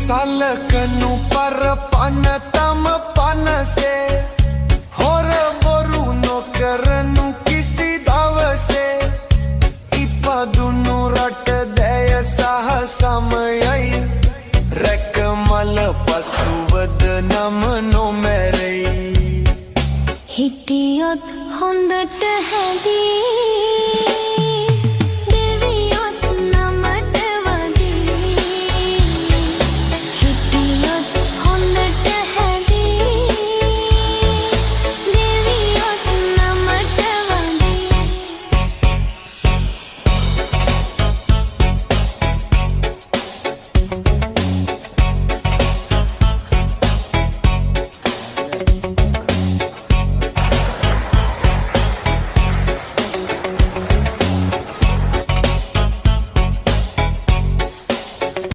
සලකනු පරපන තම පනසේ හොර බොරු නොකරනු කිසි දවසේ ඉපදුණු රට දැය සහ සමයයි රැකමල පසුවද නම නොමැරෙයි හිටියොත් හොඳට හැදී